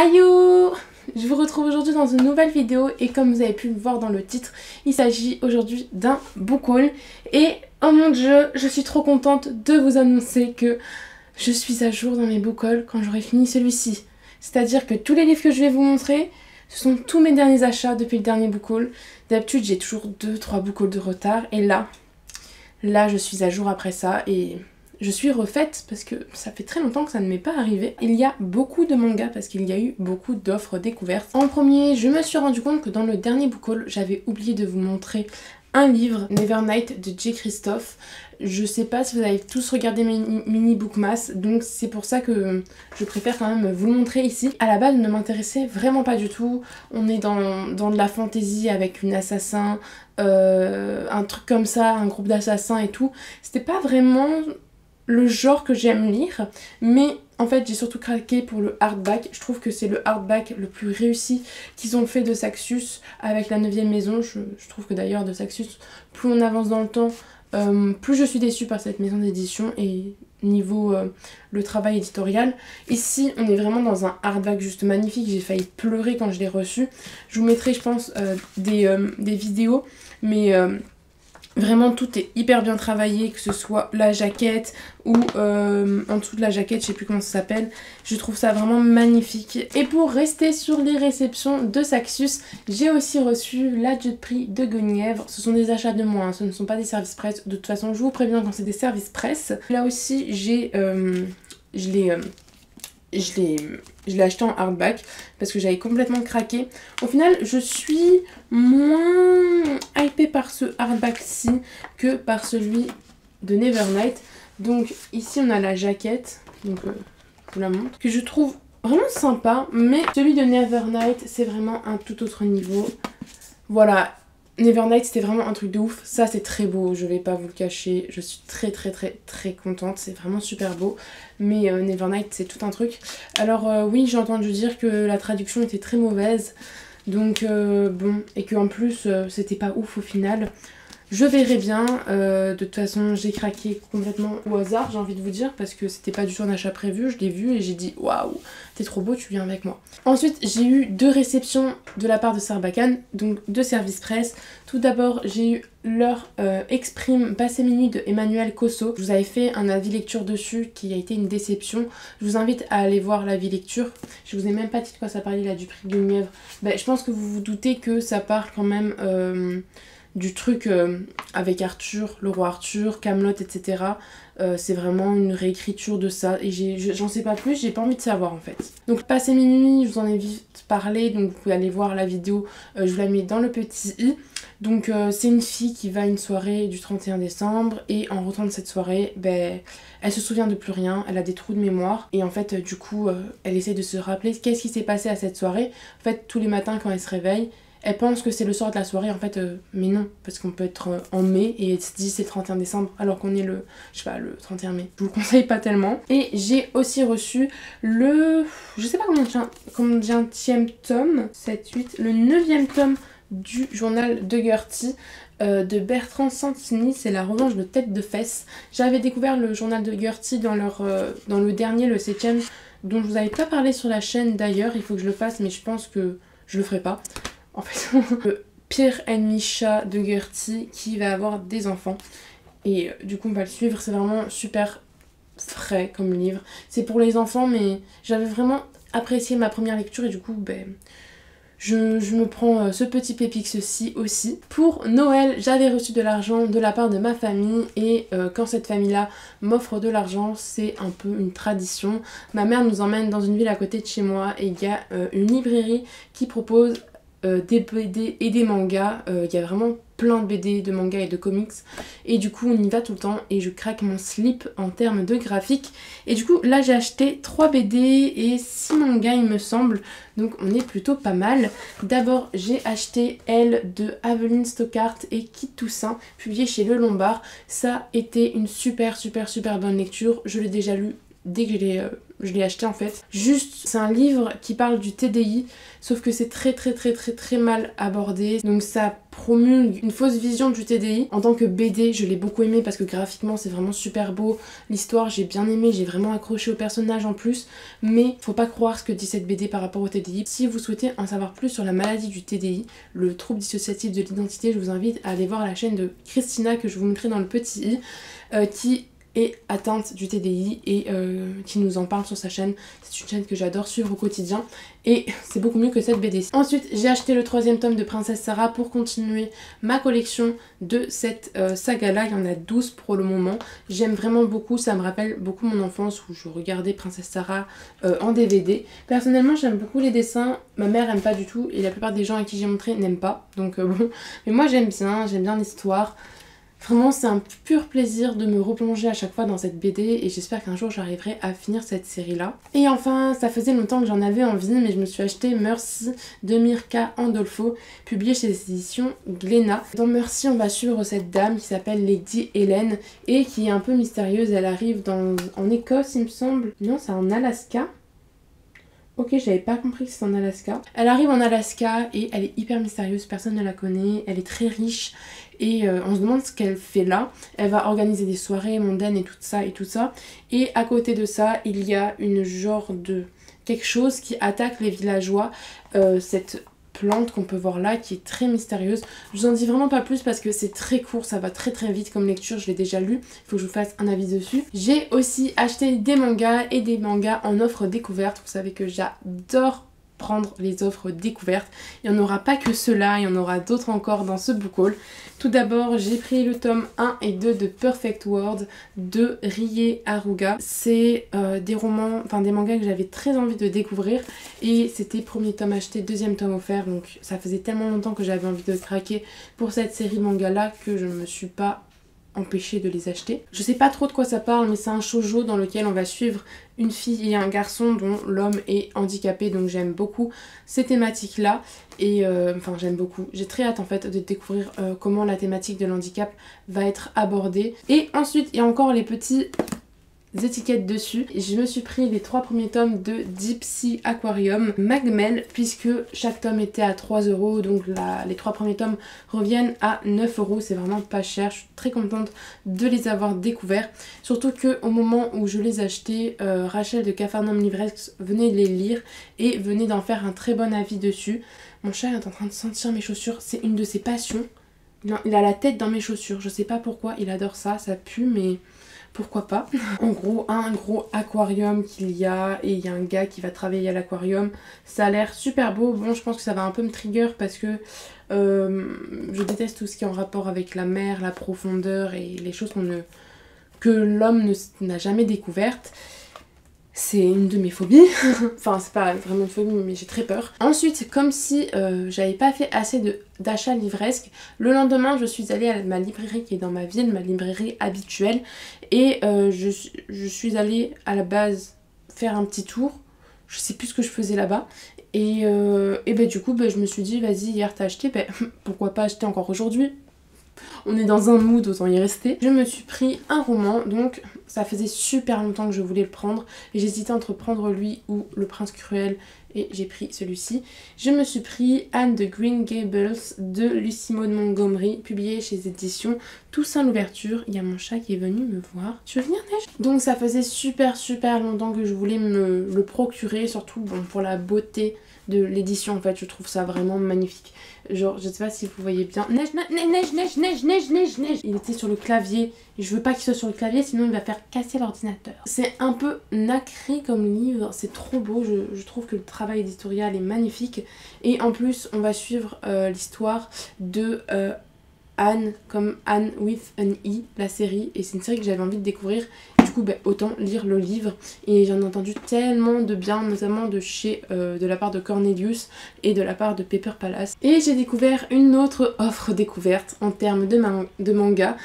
Ayo! Je vous retrouve aujourd'hui dans une nouvelle vidéo et comme vous avez pu le voir dans le titre, il s'agit aujourd'hui d'un book haul. Et oh mon dieu, je suis trop contente de vous annoncer que je suis à jour dans mes book hauls quand j'aurai fini celui-ci. C'est-à-dire que tous les livres que je vais vous montrer, ce sont tous mes derniers achats depuis le dernier book haul. D'habitude j'ai toujours 2-3 book hauls de retard et là je suis à jour après ça et je suis refaite parce que ça fait très longtemps que ça ne m'est pas arrivé. Il y a beaucoup de mangas parce qu'il y a eu beaucoup d'offres découvertes. En premier, je me suis rendu compte que dans le dernier book haul, j'avais oublié de vous montrer un livre, Nevernight de J. Christophe. Je sais pas si vous avez tous regardé mes mini bookmas, donc c'est pour ça que je préfère quand même vous le montrer ici. À la base, il ne m'intéressait vraiment pas du tout. On est dans de la fantasy avec une assassin, un truc comme ça, un groupe d'assassins et tout. C'était pas vraiment le genre que j'aime lire, mais en fait j'ai surtout craqué pour le hardback. Je trouve que c'est le hardback le plus réussi qu'ils ont fait de Saxus avec la 9ème maison. Je trouve que d'ailleurs de Saxus, plus on avance dans le temps, plus je suis déçue par cette maison d'édition et niveau le travail éditorial. Ici on est vraiment dans un hardback juste magnifique, j'ai failli pleurer quand je l'ai reçu. Je vous mettrai je pense des vidéos, mais vraiment tout est hyper bien travaillé, que ce soit la jaquette ou en dessous de la jaquette, je sais plus comment ça s'appelle. Je trouve ça vraiment magnifique. Et pour rester sur les réceptions de Saxus, j'ai aussi reçu l'adjeu de prix de Guenièvre. Ce sont des achats de moi, hein, ce ne sont pas des services presse. De toute façon, je vous préviens quand c'est des services presse. Là aussi, je l'ai acheté en hardback parce que j'avais complètement craqué. Au final, je suis moins hypée par ce hardback-ci que par celui de Nevernight. Donc ici, on a la jaquette, donc je vous la montre, que je trouve vraiment sympa. Mais celui de Nevernight, c'est vraiment un tout autre niveau. Voilà. Nevernight c'était vraiment un truc de ouf, ça c'est très beau, je vais pas vous le cacher, je suis très contente, c'est vraiment super beau, mais Nevernight c'est tout un truc. Alors oui, j'ai entendu dire que la traduction était très mauvaise, donc bon, et qu'en plus c'était pas ouf au final. Je verrai bien, de toute façon j'ai craqué complètement au hasard, j'ai envie de vous dire, parce que c'était pas du tout un achat prévu, je l'ai vu et j'ai dit waouh, t'es trop beau, tu viens avec moi. Ensuite j'ai eu 2 réceptions de la part de Sarbacane, donc 2 services presse. Tout d'abord j'ai eu leur Exprime Passé Minuit de Emmanuel Cosso. Je vous avais fait un avis lecture dessus qui a été une déception. Je vous invite à aller voir l'avis lecture. Je vous ai même pas dit de quoi ça parlait là du prix de Guenièvre. Ben, je pense que vous vous doutez que ça parle quand même du truc avec Arthur, le roi Arthur, Camelot, etc. C'est vraiment une réécriture de ça et j'en sais pas plus, j'ai pas envie de savoir en fait. Donc Passé Minuit, je vous en ai vite parlé, donc vous pouvez aller voir la vidéo, je vous la mets dans le petit i. Donc c'est une fille qui va à une soirée du 31 décembre et en rentrant de cette soirée, ben, elle se souvient de plus rien, elle a des trous de mémoire et en fait du coup elle essaie de se rappeler qu'est-ce qui s'est passé à cette soirée. En fait tous les matins quand elle se réveille, elle pense que c'est le soir de la soirée, en fait, mais non, parce qu'on peut être en mai et elle se dit c'est le 31 décembre alors qu'on est le, je sais pas, le 31 mai. Je vous le conseille pas tellement. Et j'ai aussi reçu le, je sais pas combienième tome, 7, 8, le 9ème tome du journal de Gertie de Bertrand Santini, c'est la revanche de Tête de Fesse. J'avais découvert le journal de Gertie dans le dernier, le 7ème, dont je vous avais pas parlé sur la chaîne d'ailleurs, il faut que je le fasse, mais je pense que je le ferai pas. En fait, le pire ennemi chat de Gertie qui va avoir des enfants. Et du coup, on va le suivre. C'est vraiment super frais comme livre. C'est pour les enfants, mais j'avais vraiment apprécié ma première lecture et du coup, ben, je me prends ce petit pépix-ci aussi. Pour Noël, j'avais reçu de l'argent de la part de ma famille et quand cette famille-là m'offre de l'argent, c'est un peu une tradition. Ma mère nous emmène dans une ville à côté de chez moi et il y a une librairie qui propose des BD et des mangas. Il y a vraiment plein de BD, de mangas et de comics et du coup on y va tout le temps et je craque mon slip en termes de graphique et du coup là j'ai acheté 3 BD et 6 mangas il me semble, donc on est plutôt pas mal. D'abord j'ai acheté Elle de Aveline Stockart et Kit Toussaint, publié chez Le Lombard. Ça a été une super bonne lecture, je l'ai déjà lu dès que je l'ai je l'ai acheté en fait. Juste, c'est un livre qui parle du TDI, sauf que c'est très mal abordé. Donc ça promulgue une fausse vision du TDI. En tant que BD, je l'ai beaucoup aimé parce que graphiquement c'est vraiment super beau. L'histoire, j'ai bien aimé, j'ai vraiment accroché au personnage en plus. Mais faut pas croire ce que dit cette BD par rapport au TDI. Si vous souhaitez en savoir plus sur la maladie du TDI, le trouble dissociatif de l'identité, je vous invite à aller voir la chaîne de Christina que je vous mettrai dans le petit i, qui est atteinte du TDI et qui nous en parle sur sa chaîne. C'est une chaîne que j'adore suivre au quotidien et c'est beaucoup mieux que cette BD. Ensuite, j'ai acheté le 3e tome de Princesse Sarah pour continuer ma collection de cette saga-là. Il y en a 12 pour le moment. J'aime vraiment beaucoup, ça me rappelle beaucoup mon enfance où je regardais Princesse Sarah en DVD. Personnellement, j'aime beaucoup les dessins. Ma mère aime pas du tout et la plupart des gens à qui j'ai montré n'aiment pas. Donc bon, mais moi j'aime bien l'histoire. Vraiment, c'est un pur plaisir de me replonger à chaque fois dans cette BD et j'espère qu'un jour j'arriverai à finir cette série-là. Et enfin, ça faisait longtemps que j'en avais envie, mais je me suis acheté Mercy de Mirka Andolfo, publié chez les éditions Glénat. Dans Mercy, on va suivre cette dame qui s'appelle Lady Hélène et qui est un peu mystérieuse. Elle arrive en Écosse, il me semble. Non, c'est en Alaska. Ok, j'avais pas compris que c'est en Alaska. Elle arrive en Alaska et elle est hyper mystérieuse, personne ne la connaît, elle est très riche et on se demande ce qu'elle fait là. Elle va organiser des soirées mondaines et tout ça et tout ça. Et à côté de ça, il y a une genre de quelque chose qui attaque les villageois, cette plante qu'on peut voir là qui est très mystérieuse. Je vous en dis vraiment pas plus parce que c'est très court, ça va très vite comme lecture, je l'ai déjà lu, il faut que je vous fasse un avis dessus. J'ai aussi acheté des mangas et des mangas en offre découverte, vous savez que j'adore prendre les offres découvertes. Il n'y en aura pas que ceux-là, il y en aura d'autres encore dans ce book haul. Tout d'abord, j'ai pris le tome 1 et 2 de Perfect World de Rie Haruga. C'est des romans, enfin des mangas que j'avais très envie de découvrir et c'était premier tome acheté, deuxième tome offert, donc ça faisait tellement longtemps que j'avais envie de craquer pour cette série manga là que je ne me suis pas empêcher de les acheter. Je sais pas trop de quoi ça parle, mais c'est un shoujo dans lequel on va suivre une fille et un garçon dont l'homme est handicapé, donc j'aime beaucoup ces thématiques là et enfin j'aime beaucoup, j'ai très hâte en fait de découvrir comment la thématique de l'handicap va être abordée. Et ensuite il y a encore les petits étiquettes dessus. Je me suis pris les 3 premiers tomes de Deep Sea Aquarium Magmel puisque chaque tome était à 3 €, donc les 3 premiers tomes reviennent à 9 €, c'est vraiment pas cher. Je suis très contente de les avoir découverts, surtout que au moment où je les achetais, Rachel de Capharnaüm Livresque venait de les lire et venait d'en faire un très bon avis dessus. Mon chat est en train de sentir mes chaussures, c'est une de ses passions. Il a la tête dans mes chaussures, je sais pas pourquoi, il adore ça, ça pue mais pourquoi pas. En gros, un gros aquarium qu'il y a et il y a un gars qui va travailler à l'aquarium. Ça a l'air super beau. Bon, je pense que ça va un peu me trigger parce que je déteste tout ce qui est en rapport avec la mer, la profondeur et les choses que l'homme n'a jamais découvertes. C'est une de mes phobies. Enfin, c'est pas vraiment une phobie, mais j'ai très peur. Ensuite, comme si j'avais pas fait assez d'achats livresques, le lendemain, je suis allée à ma librairie qui est dans ma ville, ma librairie habituelle. Et je suis allée à la base faire un petit tour. Je sais plus ce que je faisais là-bas. Et bah, du coup, bah, je me suis dit, vas-y, hier t'as acheté, bah, pourquoi pas acheter encore aujourd'hui ? On est dans un mood, autant y rester. Je me suis pris un roman, donc ça faisait super longtemps que je voulais le prendre. Et j'hésitais entre prendre lui ou Le Prince Cruel et j'ai pris celui-ci. Je me suis pris Anne de Green Gables de Lucy Maud Montgomery, publié chez les éditions Toussaint L'Ouverture. Il y a mon chat qui est venu me voir. Tu veux venir, Neige ? Donc ça faisait super longtemps que je voulais me le procurer, surtout bon, pour la beauté de l'édition en fait, je trouve ça vraiment magnifique. Genre, je sais pas si vous voyez bien. Neige. Il était sur le clavier. Et je veux pas qu'il soit sur le clavier, sinon il va faire casser l'ordinateur. C'est un peu nacré comme livre, c'est trop beau. Je trouve que le travail éditorial est magnifique. Et en plus, on va suivre l'histoire de Anne, comme Anne with an E, la série. Et c'est une série que j'avais envie de découvrir. Du coup, bah, autant lire le livre. Et j'en ai entendu tellement de bien, notamment de la part de Cornelius et de la part de Paper Palace. Et j'ai découvert une autre offre découverte en termes de manga.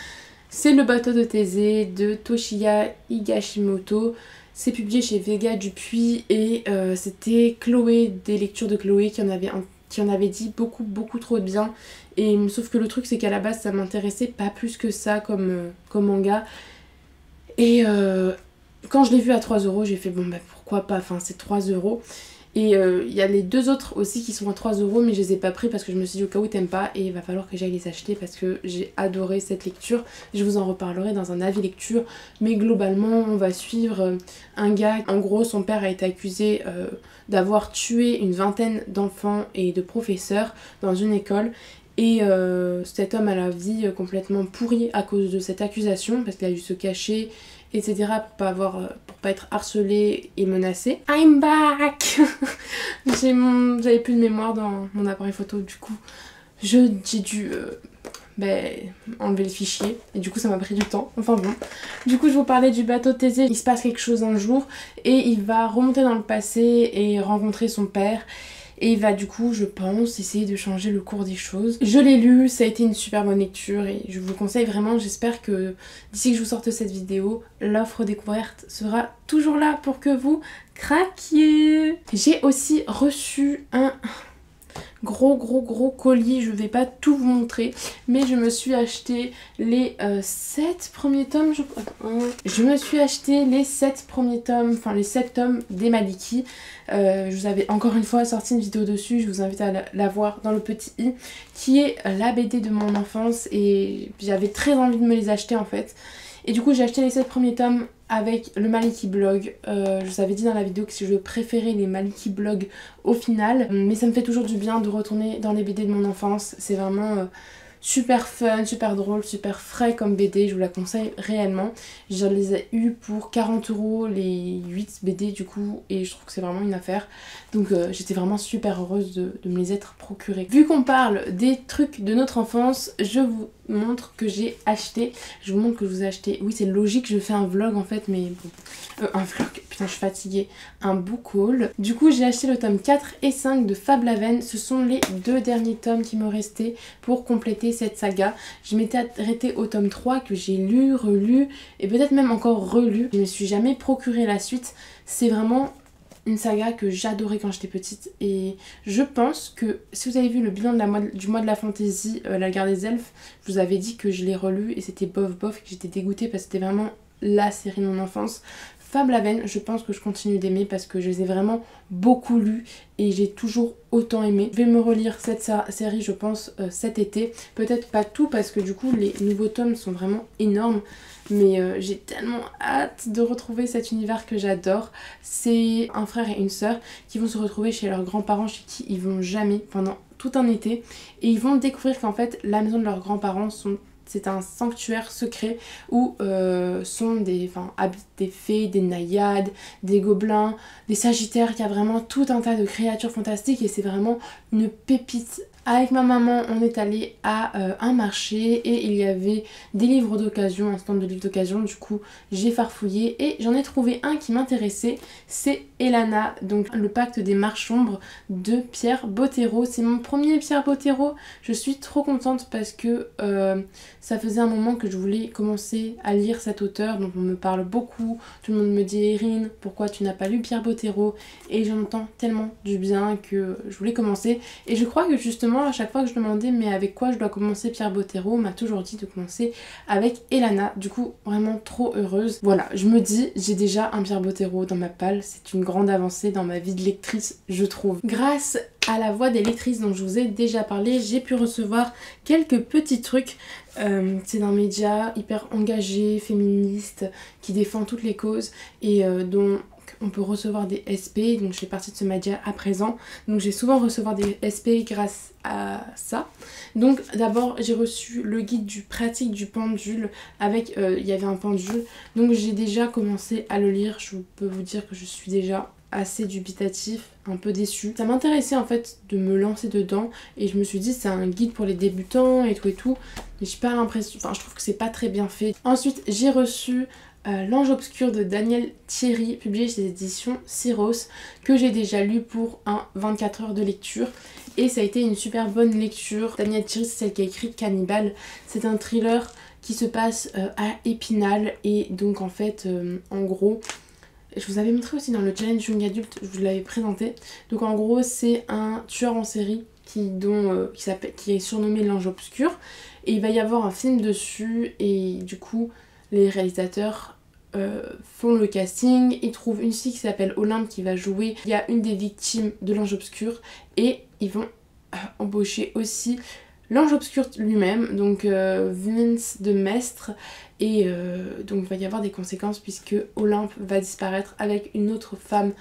C'est Le Bateau de Thésée de Toshiya Higashimoto. C'est publié chez Vega Dupuis et c'était Chloé, des lectures de Chloé qui en avait dit beaucoup trop de bien. Et sauf que le truc c'est qu'à la base ça m'intéressait pas plus que ça comme manga. Et quand je l'ai vu à 3 €, j'ai fait bon bah pourquoi pas, enfin c'est 3 €. Et il y a les 2 autres aussi qui sont à 3 € mais je les ai pas pris parce que je me suis dit au cas où t'aimes pas et il va falloir que j'aille les acheter parce que j'ai adoré cette lecture. Je vous en reparlerai dans un avis lecture, mais globalement on va suivre un gars. En gros son père a été accusé d'avoir tué une vingtaine d'enfants et de professeurs dans une école. Et cet homme a la vie complètement pourrie à cause de cette accusation parce qu'il a dû se cacher, etc. pour pas être harcelé et menacé. I'm back. J'avais plus de mémoire dans mon appareil photo, du coup j'ai dû enlever le fichier et du coup ça m'a pris du temps. Enfin bon, du coup je vous parlais du bateau de Thésée. Il se passe quelque chose un jour et il va remonter dans le passé et rencontrer son père. Et il va du coup, je pense, essayer de changer le cours des choses. Je l'ai lu, ça a été une super bonne lecture et je vous le conseille vraiment. J'espère que d'ici que je vous sorte cette vidéo, l'offre découverte sera toujours là pour que vous craquiez. J'ai aussi reçu un gros colis, je vais pas tout vous montrer, mais je me suis acheté les 7 premiers tomes, je me suis acheté les 7 premiers tomes, enfin les 7 tomes des Maliki. Je vous avais encore une fois sorti une vidéo dessus, je vous invite à la voir dans le petit i, qui est la BD de mon enfance et j'avais très envie de me les acheter en fait. Et du coup j'ai acheté les 7 premiers tomes avec le Maliki Blog. Je vous avais dit dans la vidéo que je préférais les Maliki Blog au final. Mais ça me fait toujours du bien de retourner dans les BD de mon enfance. C'est vraiment super fun, super drôle, super frais comme BD. Je vous la conseille réellement. Je les ai eu pour 40 € les 8 BD du coup. Et je trouve que c'est vraiment une affaire. Donc j'étais vraiment super heureuse de me les être procurés. Vu qu'on parle des trucs de notre enfance, je vous montre que j'ai acheté. Je vous montre que je vous ai acheté. Oui c'est logique, je fais un vlog en fait, mais bon. Un vlog, putain je suis fatiguée. Un book haul. Du coup j'ai acheté le tome 4 et 5 de Fab Laven. Ce sont les 2 derniers tomes qui me restaient pour compléter cette saga. Je m'étais arrêtée au tome 3 que j'ai lu, relu et peut-être même encore relu. Je me suis jamais procuré la suite. C'est vraiment une saga que j'adorais quand j'étais petite et je pense que si vous avez vu le bilan de du mois de la fantasy, La Guerre des Elfes, je vous avais dit que je l'ai relu et c'était bof et que j'étais dégoûtée parce que c'était vraiment la série de mon enfance. Fab Laven, je pense que je continue d'aimer parce que je les ai vraiment beaucoup lus et j'ai toujours autant aimé. Je vais me relire cette série je pense cet été, peut-être pas tout parce que du coup les nouveaux tomes sont vraiment énormes. Mais j'ai tellement hâte de retrouver cet univers que j'adore. C'est un frère et une sœur qui vont se retrouver chez leurs grands-parents chez qui ils vont jamais pendant tout un été. Et ils vont découvrir qu'en fait la maison de leurs grands-parents c'est un sanctuaire secret où habitent des fées, des naïades, des gobelins, des sagittaires. Il y a vraiment tout un tas de créatures fantastiques et c'est vraiment une pépite. Avec ma maman, on est allé à un marché et il y avait des livres d'occasion, un stand de livres d'occasion. Du coup, j'ai farfouillé et j'en ai trouvé un qui m'intéressait. C'est Elana, donc le pacte des marches sombres de Pierre Bottero. C'est mon premier Pierre Bottero. Je suis trop contente parce que ça faisait un moment que je voulais commencer à lire cet auteur dont on me parle beaucoup. Tout le monde me dit Erin, pourquoi tu n'as pas lu Pierre Bottero? Et j'entends tellement du bien que je voulais commencer. Et je crois que justement à chaque fois que je demandais mais avec quoi je dois commencer Pierre Bottero, on m'a toujours dit de commencer avec Elana. Du coup vraiment trop heureuse. Voilà, je me dis j'ai déjà un Pierre Bottero dans ma palle. C'est une grande avancée dans ma vie de lectrice je trouve. Grâce à la voix des lectrices dont je vous ai déjà parlé, j'ai pu recevoir quelques petits trucs. C'est d'un média hyper engagé, féministe, qui défend toutes les causes et dont on peut recevoir des SP, donc je fais partie de ce média à présent, donc j'ai souvent recevoir des SP grâce à ça. Donc d'abord j'ai reçu le guide du pratique du pendule avec, il y avait un pendule, donc j'ai déjà commencé à le lire. Je peux vous dire que je suis déjà assez dubitatif, un peu déçue. Ça m'intéressait en fait de me lancer dedans et je me suis dit c'est un guide pour les débutants et tout, mais j'ai pas l'impression, enfin je trouve que c'est pas très bien fait. Ensuite j'ai reçu L'Ange Obscur de Daniel Thierry, publié chez les éditions Syros, que j'ai déjà lu pour un 24 heures de lecture et ça a été une super bonne lecture. Daniel Thierry c'est celle qui a écrit Cannibal, c'est un thriller qui se passe à Épinal et donc en fait en gros, je vous avais montré aussi dans le challenge Young Adult, je vous l'avais présenté, donc en gros c'est un tueur en série qui est surnommé L'Ange Obscur et il va y avoir un film dessus et du coup les réalisateurs font le casting, ils trouvent une fille qui s'appelle Olympe qui va jouer. Il y a une des victimes de l'Ange Obscur et ils vont embaucher aussi l'Ange Obscur lui-même, donc Vince de Mestre. Et donc il va y avoir des conséquences puisque Olympe va disparaître avec une autre femme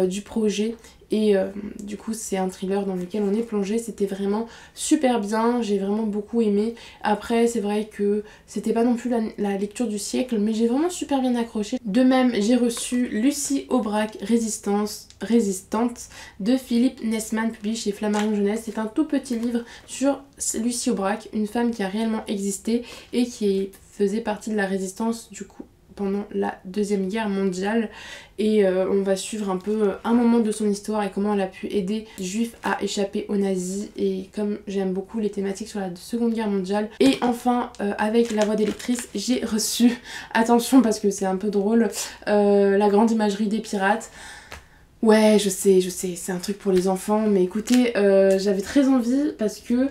du projet. Et du coup c'est un thriller dans lequel on est plongé. C'était vraiment super bien, j'ai vraiment beaucoup aimé. Après c'est vrai que c'était pas non plus la lecture du siècle, mais j'ai vraiment super bien accroché. De même j'ai reçu Lucie Aubrac, Résistante de Philippe Nessman, publié chez Flammarion Jeunesse. C'est un tout petit livre sur Lucie Aubrac, une femme qui a réellement existé et qui faisait partie de la résistance du coup pendant la Deuxième Guerre mondiale. Et on va suivre un peu un moment de son histoire et comment elle a pu aider les juifs à échapper aux nazis. Et comme j'aime beaucoup les thématiques sur la Seconde Guerre mondiale. Et enfin avec La Voix des lectrices, j'ai reçu, attention parce que c'est un peu drôle, La Grande Imagerie des Pirates. Ouais, je sais, c'est un truc pour les enfants, mais écoutez, j'avais très envie parce que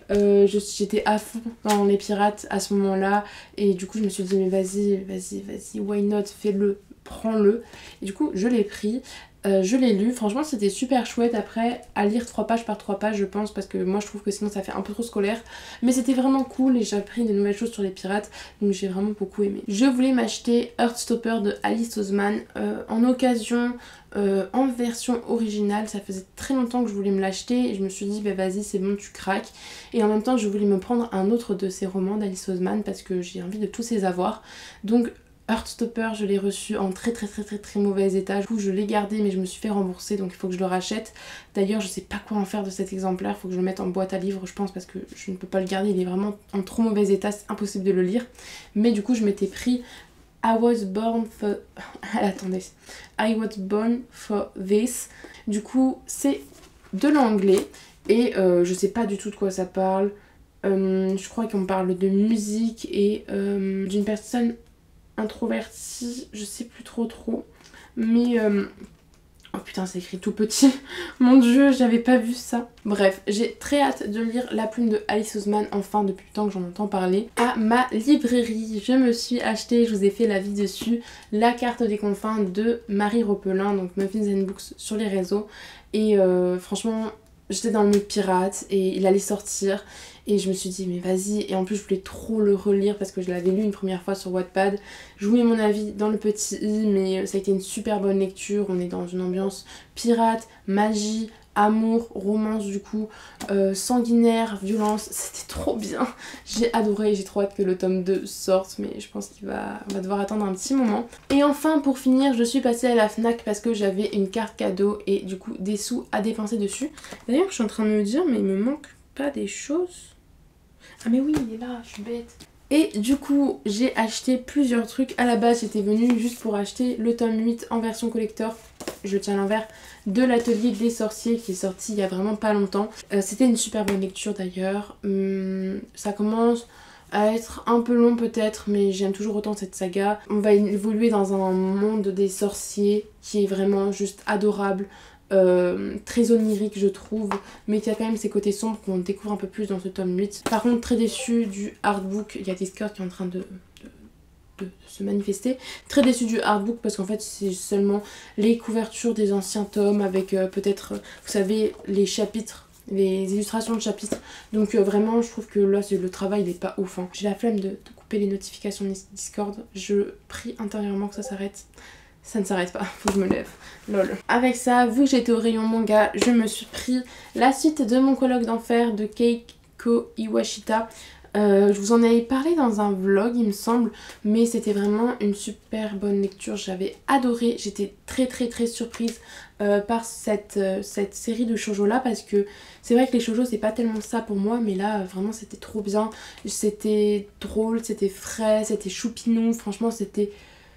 j'étais à fond dans les pirates à ce moment-là, et du coup je me suis dit mais vas-y, why not, fais-le, prends-le. Et du coup je l'ai pris, je l'ai lu, franchement c'était super chouette. Après à lire 3 pages par 3 pages je pense, parce que moi je trouve que sinon ça fait un peu trop scolaire, mais c'était vraiment cool et j'ai appris des nouvelles choses sur les pirates, donc j'ai vraiment beaucoup aimé. Je voulais m'acheter Heartstopper de Alice Oseman en occasion, en version originale. Ça faisait très longtemps que je voulais me l'acheter et je me suis dit bah vas-y c'est bon, tu craques. Et en même temps je voulais me prendre un autre de ses romans d'Alice Oseman parce que j'ai envie de tous les avoir. Donc Heartstopper je l'ai reçu en très mauvais état. Du coup je l'ai gardé mais je me suis fait rembourser, donc il faut que je le rachète. D'ailleurs je sais pas quoi en faire de cet exemplaire, il faut que je le mette en boîte à livres je pense, parce que je ne peux pas le garder, il est vraiment en trop mauvais état, c'est impossible de le lire. Mais du coup je m'étais pris I was born for... Attendez. I was born for this. Du coup, c'est de l'anglais et je sais pas du tout de quoi ça parle. Je crois qu'on parle de musique et d'une personne introvertie. Je sais plus trop. Mais... Oh putain, c'est écrit tout petit. Mon dieu, j'avais pas vu ça. Bref, j'ai très hâte de lire La Plume de Alice Oseman, enfin depuis le temps que j'en entends parler. À ma librairie, je me suis acheté, je vous ai fait l'avis dessus, La Carte des Confins de Marie Ropelin, donc Muffins and Books sur les réseaux. Et franchement, j'étais dans le mood pirate et il allait sortir. Et je me suis dit mais vas-y, et en plus je voulais trop le relire parce que je l'avais lu une première fois sur Wattpad. Je vous mets mon avis dans le petit i, mais ça a été une super bonne lecture. On est dans une ambiance pirate, magie, amour, romance du coup, sanguinaire, violence, c'était trop bien. J'ai adoré, j'ai trop hâte que le tome 2 sorte, mais je pense qu'il va devoir attendre un petit moment. Et enfin pour finir, je suis passée à la Fnac parce que j'avais une carte cadeau et du coup des sous à dépenser dessus. D'ailleurs je suis en train de me dire mais il me manque pas des choses. Ah mais oui, il est là, je suis bête. Et du coup, j'ai acheté plusieurs trucs. À la base, j'étais venue juste pour acheter le tome 8 en version collector, je tiens à l'envers, de l'Atelier des Sorciers qui est sorti il y a vraiment pas longtemps. C'était une super bonne lecture d'ailleurs. Ça commence à être un peu long peut-être, mais j'aime toujours autant cette saga. On va évoluer dans un monde des sorciers qui est vraiment juste adorable. Très onirique je trouve, mais qui a quand même ses côtés sombres qu'on découvre un peu plus dans ce tome 8. Par contre très déçue du artbook, il y a Discord qui est en train de se manifester. Très déçue du artbook parce qu'en fait c'est seulement les couvertures des anciens tomes avec peut-être, vous savez, les chapitres, les illustrations de chapitres. Donc vraiment je trouve que là le travail il est pas ouf, hein. J'ai la flemme de couper les notifications Discord, je prie intérieurement que ça s'arrête. Ça ne s'arrête pas, faut que je me lève, lol. Avec ça, vu que j'étais au rayon manga, je me suis pris la suite de Mon colloque d'enfer de Keiko Iwashita. Je vous en avais parlé dans un vlog il me semble, mais c'était vraiment une super bonne lecture, j'avais adoré. J'étais très surprise par cette série de shoujo là, parce que c'est vrai que les shoujo c'est pas tellement ça pour moi, mais là vraiment c'était trop bien. C'était drôle, c'était frais, c'était choupinou, franchement c'était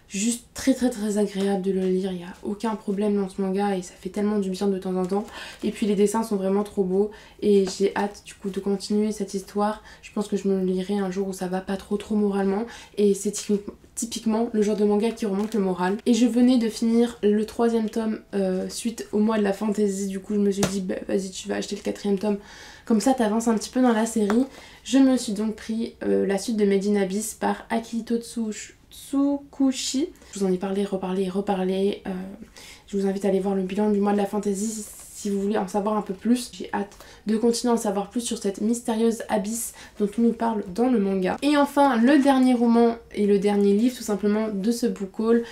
juste très agréable de le lire. Il n'y a aucun problème dans ce manga et ça fait tellement du bien de temps en temps. Et puis les dessins sont vraiment trop beaux et j'ai hâte du coup de continuer cette histoire. Je pense que je me le lirai un jour où ça va pas trop moralement, et c'est typiquement le genre de manga qui remonte le moral. Et je venais de finir le 3e tome suite au mois de la fantasy. Du coup je me suis dit bah vas-y, tu vas acheter le 4e tome, comme ça t'avances un petit peu dans la série. Je me suis donc pris la suite de Made in Abyss par Akihito Tsukushi. Je vous en ai parlé, reparlé. Je vous invite à aller voir le bilan du mois de la fantasy si vous voulez en savoir un peu plus. J'ai hâte de continuer à en savoir plus sur cette mystérieuse abysse dont on nous parle dans le manga. Et enfin, le dernier roman et le dernier livre tout simplement de ce book haul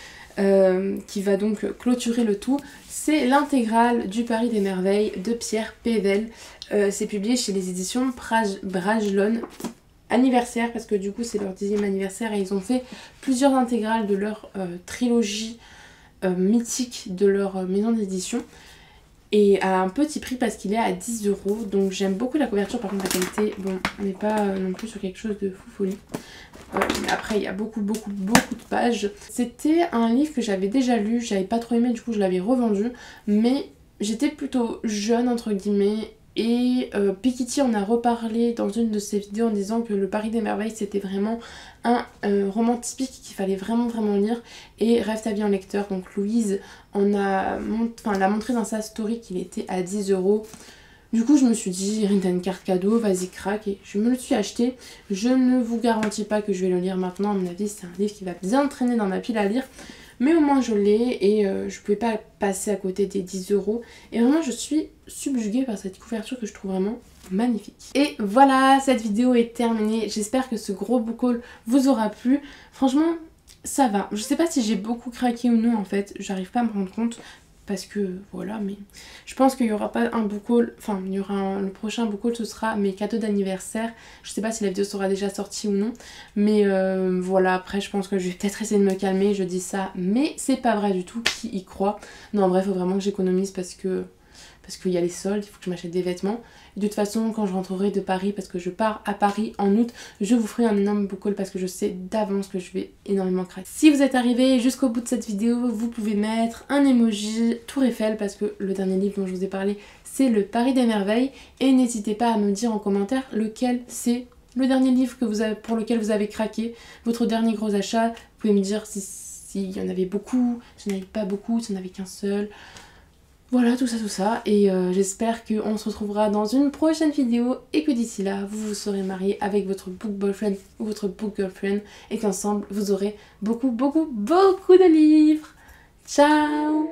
qui va donc clôturer le tout, c'est l'intégrale du Paris des Merveilles de Pierre Pével. C'est publié chez les éditions Brajlon. Anniversaire, parce que du coup c'est leur 10e anniversaire et ils ont fait plusieurs intégrales de leur trilogie mythique de leur maison d'édition. Et à un petit prix parce qu'il est à 10 €. Donc j'aime beaucoup la couverture, par contre la qualité, bon, on n'est pas non plus sur quelque chose de fou folie. Mais après il y a beaucoup de pages. C'était un livre que j'avais déjà lu, j'avais pas trop aimé, du coup je l'avais revendu. Mais j'étais plutôt jeune entre guillemets. Et Piketty en a reparlé dans une de ses vidéos en disant que le Paris des Merveilles c'était vraiment un roman typique qu'il fallait vraiment lire. Et Rêve ta vie en lecteur, donc Louise l'a montré dans sa story qu'il était à 10 €. Du coup je me suis dit, t'as une carte cadeau, vas-y craque, et je me le suis acheté. Je ne vous garantis pas que je vais le lire maintenant, à mon avis c'est un livre qui va bien traîner dans ma pile à lire. Mais au moins je l'ai et je pouvais pas passer à côté des 10 €. Et vraiment je suis subjuguée par cette couverture que je trouve vraiment magnifique. Et voilà, cette vidéo est terminée. J'espère que ce gros book haul vous aura plu. Franchement, ça va. Je sais pas si j'ai beaucoup craqué ou non en fait. J'arrive pas à me rendre compte. Parce que voilà, mais je pense qu'il n'y aura pas un book haul, enfin il y aura le prochain book haul, ce sera mes cadeaux d'anniversaire. Je sais pas si la vidéo sera déjà sortie ou non, mais voilà, après je pense que je vais peut-être essayer de me calmer, je dis ça, mais c'est pas vrai du tout, qui y croit. Non en vrai, il faut vraiment que j'économise parce qu'il y a les soldes, il faut que je m'achète des vêtements. Et de toute façon, quand je rentrerai de Paris, parce que je pars à Paris en août, je vous ferai un énorme book haul parce que je sais d'avance que je vais énormément craquer. Si vous êtes arrivé jusqu'au bout de cette vidéo, vous pouvez mettre un emoji Tour Eiffel parce que le dernier livre dont je vous ai parlé, c'est le Paris des Merveilles. Et n'hésitez pas à me dire en commentaire lequel c'est le dernier livre pour lequel vous avez craqué, votre dernier gros achat. Vous pouvez me dire s'il y en avait beaucoup, s'il n'y en avait pas beaucoup, s'il n'y en avait qu'un seul. Voilà, tout ça, et j'espère qu'on se retrouvera dans une prochaine vidéo et que d'ici là, vous vous serez marié avec votre book boyfriend ou votre book girlfriend et qu'ensemble, vous aurez beaucoup de livres. Ciao!